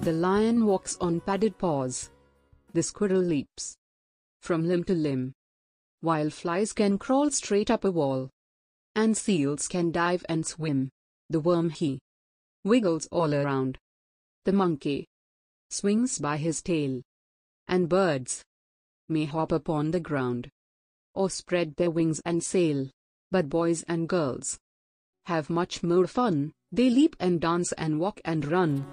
The lion walks on padded paws. The squirrel leaps from limb to limb, while flies can crawl straight up a wall, and seals can dive and swim. The worm he wiggles all around. The monkey swings by his tail, and birds may hop upon the ground, or spread their wings and sail. But boys and girls have much more fun. They leap and dance and walk and run.